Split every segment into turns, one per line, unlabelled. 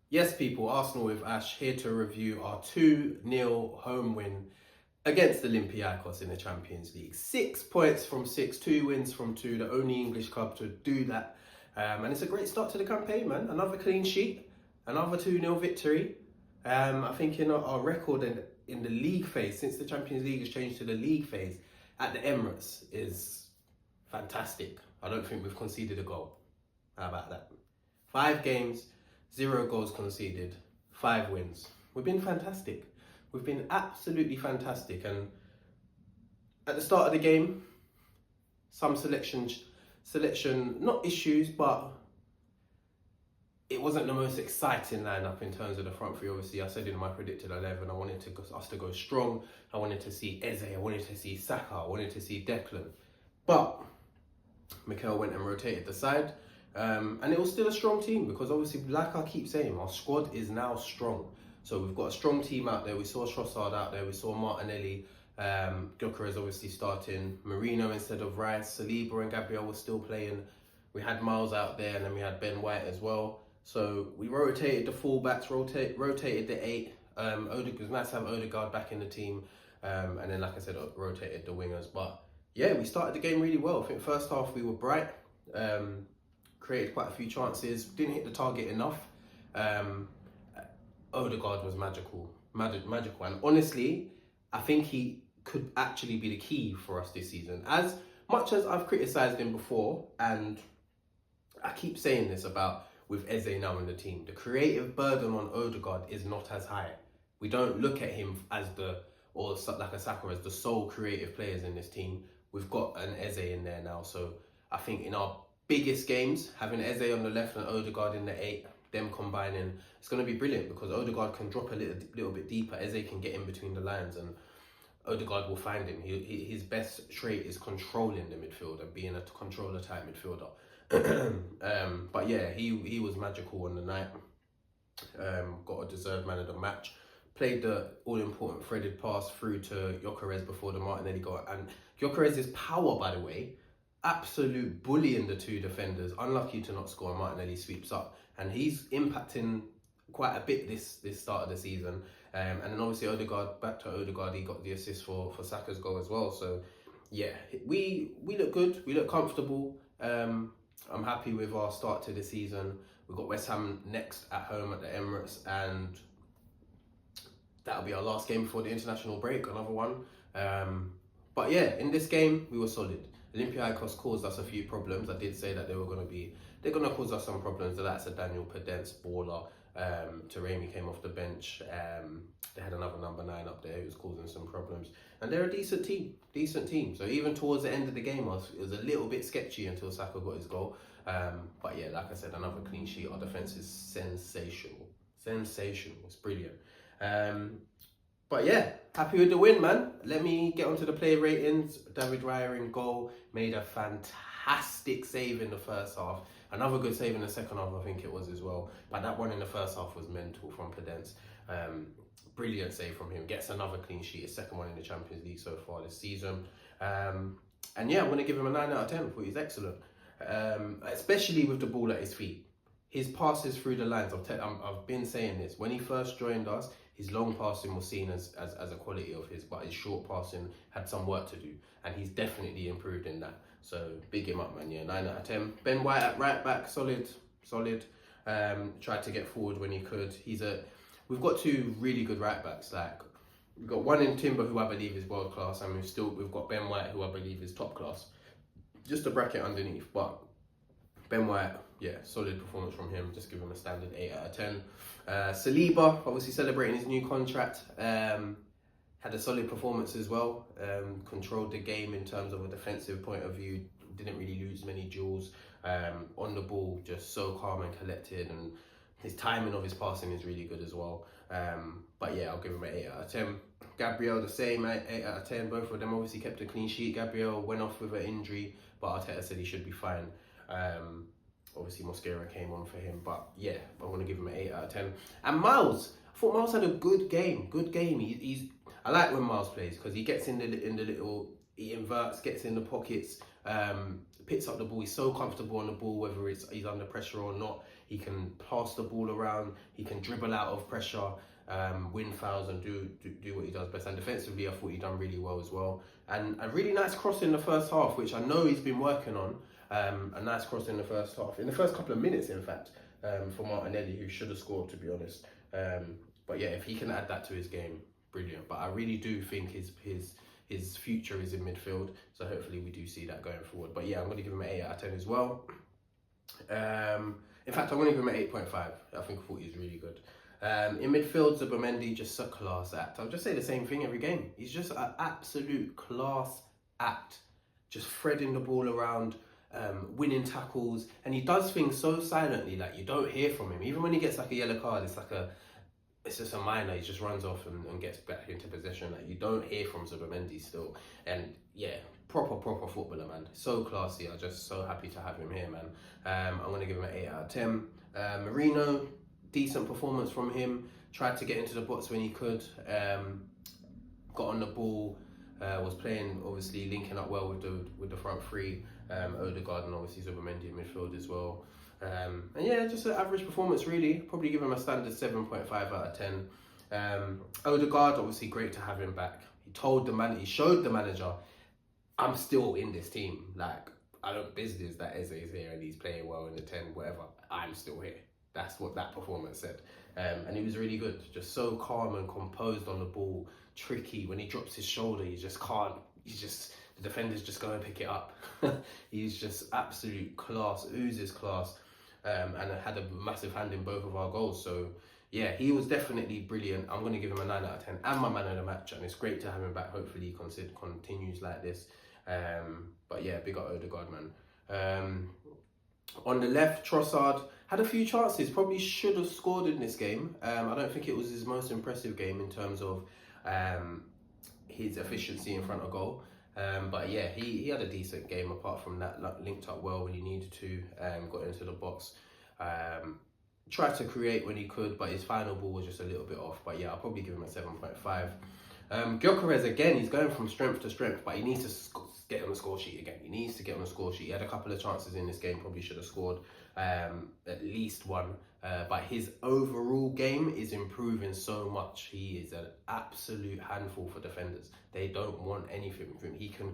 Yes, people, Arsenal with Ash here to review our 2-0 home win against Olympiacos in the Champions League. 6 points from 6, 2 wins from 2, the only English club to do that. And it's a great start to the campaign, man. Another clean sheet, another 2-0 victory. I think in our record in the league phase, since the Champions League has changed to the league phase, at the Emirates is fantastic. I don't think we've conceded a goal. How about that? 5 games, 0 goals conceded, 5 wins. We've been fantastic. We've been absolutely fantastic. And at the start of the game, some selection, not issues, but it wasn't the most exciting lineup in terms of the front three. Obviously, I said in my predicted 11, I wanted us to go strong. I wanted to see Eze, I wanted to see Saka, I wanted to see Declan. But Mikel went and rotated the side. And it was still a strong team because obviously, like I keep saying, our squad is now strong. So we've got a strong team out there. We saw Trossard out there. We saw Martinelli. Gyökeres obviously starting. Marino instead of Rice. Saliba and Gabriel were still playing. We had Miles out there, and then we had Ben White as well. So we rotated the fullbacks, rotated the 8. It was nice to have Odegaard back in the team. And then, like I said, rotated the wingers. But yeah, we started the game really well. I think first half we were bright. Created quite a few chances, didn't hit the target enough. Odegaard was magical. And honestly, I think he could actually be the key for us this season. As much as I've criticised him before, and I keep saying this about with Eze now in the team, the creative burden on Odegaard is not as high. We don't look at him as like a Saka as the sole creative players in this team. We've got an Eze in there now, so I think in our biggest games, having Eze on the left and Odegaard in the 8, them combining, it's going to be brilliant because Odegaard can drop a little bit deeper. Eze can get in between the lines and Odegaard will find him. His best trait is controlling the midfield and being a controller type midfielder. But yeah, he was magical on the night. Got a deserved man of the match. Played the all-important threaded pass through to Gyökeres before the Martinelli goal. And Gyökeres' power, by the way, absolute bullying the 2 defenders. Unlucky to not score. Martinelli sweeps up, and he's impacting quite a bit this start of the season. And then obviously Odegaard, back to Odegaard, he got the assist for Saka's goal as well. So yeah, we look good. We look comfortable. I'm happy with our start to the season. We've got West Ham next at home at the Emirates, and that'll be our last game before the international break. Another one. But yeah, in this game we were solid. Olympiacos caused us a few problems. I did say that they're going to cause us some problems. The likes of Daniel Pedence, baller. Taremi came off the bench. They had another number 9 up there who was causing some problems. And they're a decent team. So even towards the end of the game, it was a little bit sketchy until Saka got his goal. But yeah, like I said, another clean sheet. Our defence is sensational. It's brilliant. But yeah, happy with the win, man. Let me get onto the player ratings. David Raya in goal, made a fantastic save in the first half. Another good save in the second half, I think it was as well. But that one in the first half was mental from Pedence. Brilliant save from him. Gets another clean sheet, his second one in the Champions League so far this season. And yeah, I'm going to give him a 9 out of 10 for he's excellent. Especially with the ball at his feet. His passes through the lines, I've been saying this. When he first joined us, his long passing was seen as a quality of his, but his short passing had some work to do. And he's definitely improved in that. So big him up, man. Yeah, 9 out of 10. Ben White at right back, solid. Tried to get forward when he could. We've got 2 really good right backs. Like we've got one in Timber, who I believe is world class, and we've got Ben White, who I believe is top class. Just a bracket underneath, but Ben White, yeah, solid performance from him. Just give him a standard 8 out of 10. Saliba, obviously celebrating his new contract. Had a solid performance as well. Controlled the game in terms of a defensive point of view. Didn't really lose many duels. On the ball, just so calm and collected. And his timing of his passing is really good as well. But yeah, I'll give him an 8 out of 10. Gabriel, the same, 8 out of 10. Both of them obviously kept a clean sheet. Gabriel went off with an injury, but Arteta said he should be fine. Obviously Mosquera came on for him, but yeah, I'm going to give him an 8 out of 10. And Miles, I thought Miles had a good game. I like when Miles plays because he gets in the little, he inverts, gets in the pockets, picks up the ball. He's so comfortable on the ball, whether he's under pressure or not. He can pass the ball around. He can dribble out of pressure, win fouls, and do what he does best. And defensively, I thought he done really well as well. And a really nice cross in the first half, which I know he's been working on. A nice cross in the first half, in the first couple of minutes, in fact, for Martinelli, who should have scored, to be honest. But yeah, if he can add that to his game, brilliant. But I really do think his future is in midfield, so hopefully we do see that going forward. But yeah, I'm going to give him an 8 out of 10 as well. In fact, I'm going to give him an 8.5. I think 40 is really good. In midfield, Zubimendi, just a class act. I'll just say the same thing every game. He's just an absolute class act. Just threading the ball around, winning tackles. And he does things so silently, like you don't hear from him. Even when he gets like a yellow card, it's just a minor. He just runs off and gets back into possession. Like you don't hear from Zubimendi still. And yeah, proper footballer, man. So classy. I'm just so happy to have him here, man. I'm going to give him an 8 out of 10. Marino, decent performance from him. Tried to get into the box when he could. Got on the ball. Was playing, obviously linking up well with the front three. Odegaard and obviously Zubimendi in midfield as well. And yeah, just an average performance really. Probably give him a standard 7.5 out of 10. Odegaard, obviously great to have him back. He showed the manager, I'm still in this team. Like, I don't business that Eze is here and he's playing well in the 10, whatever. I'm still here. That's what that performance said. And he was really good. Just so calm and composed on the ball. Tricky. When he drops his shoulder, you just can't. The defenders just go and pick it up. He's just absolute class, oozes class. And had a massive hand in both of our goals. So yeah, he was definitely brilliant. I'm going to give him a 9 out of 10 and my man of the match. And it's great to have him back. Hopefully he continues like this. But yeah, big up Odegaard, man. On the left, Trossard had a few chances. Probably should have scored in this game. I don't think it was his most impressive game in terms of his efficiency in front of goal. But yeah, he had a decent game apart from that. Linked up well when he needed to. Got into the box. Tried to create when he could, but his final ball was just a little bit off. But yeah, I'll probably give him a 7.5. Gyökeres, again, he's going from strength to strength, but he needs to get on the score sheet again. He needs to get on the score sheet. He had a couple of chances in this game, probably should have scored at least one. But his overall game is improving so much. He is an absolute handful for defenders. They don't want anything from him. He can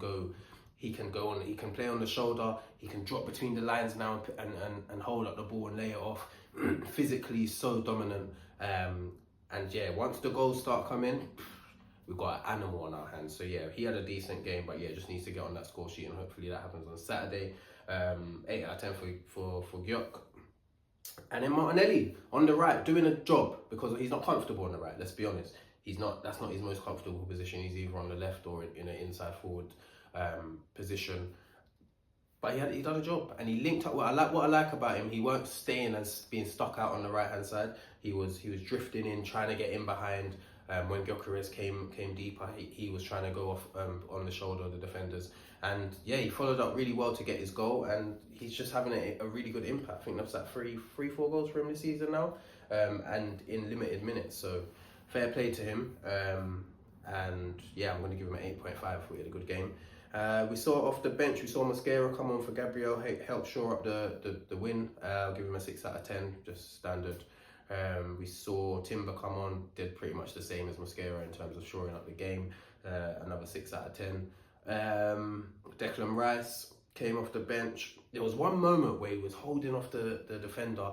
play on the shoulder. He can drop between the lines now and hold up the ball and lay it off. Physically so dominant. And yeah, once the goals start coming, we've got an animal on our hands. So yeah, he had a decent game, but yeah, just needs to get on that score sheet, and hopefully that happens on Saturday. 8 out of 10 for Gyök. And then Martinelli on the right, doing a job, because he's not comfortable on the right. Let's be honest, that's not his most comfortable position. He's either on the left or in an inside forward position. But he done a job, and he linked up. What I like about him, he weren't staying and being stuck out on the right hand side. He was drifting in, trying to get in behind. When Gyökeres came deeper, he was trying to go off on the shoulder of the defenders. And yeah, he followed up really well to get his goal, and he's just having a really good impact. I think that's like 4 goals for him this season now, and in limited minutes. So fair play to him. And yeah, I'm going to give him an 8.5. We had a good game. We saw off the bench, we saw Mosquera come on for Gabriel, help shore up the win. I'll give him a 6 out of 10, just standard. We saw Timber come on, did pretty much the same as Mosquera in terms of shoring up the game. Another 6 out of 10. Declan Rice came off the bench. There was one moment where he was holding off the defender,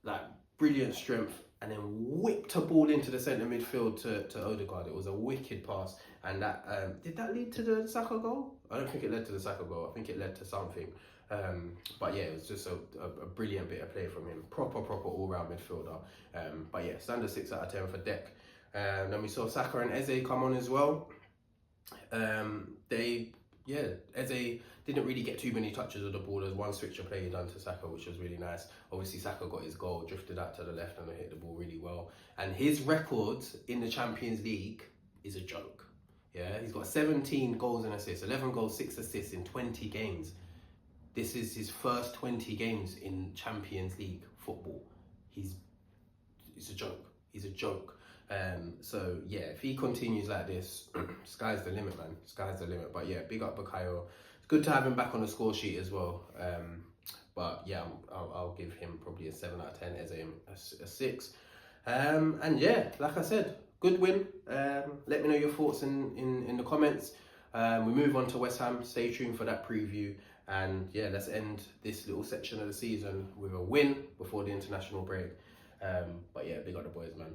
like brilliant strength, and then whipped a ball into the centre midfield to Odegaard. It was a wicked pass. And that did that lead to the Saka goal? I don't think it led to the Saka goal. I think it led to something. But yeah, it was just a brilliant bit of play from him. Proper all-round midfielder. But yeah, standard 6 out of 10 for Dec. Then we saw Saka and Eze come on as well. Eze didn't really get too many touches of the ball. There's one switch of play he done to Saka, which was really nice. Obviously, Saka got his goal, drifted out to the left and hit the ball really well. And his record in the Champions League is a joke. Yeah, he's got 17 goals and assists, 11 goals, 6 assists in 20 games. This is his first 20 games in Champions League football. He's a joke. He's a joke. So yeah, if he continues like this, sky's the limit, man. Sky's the limit. But yeah, big up Bukayo. good to have him back on the score sheet as well. But yeah, I'll give him probably a 7 out of 10, Eze a 6. And yeah, like I said, good win. Let me know your thoughts in the comments. We move on to West Ham. Stay tuned for that preview. And yeah, let's end this little section of the season with a win before the international break. But yeah, big up the boys, man.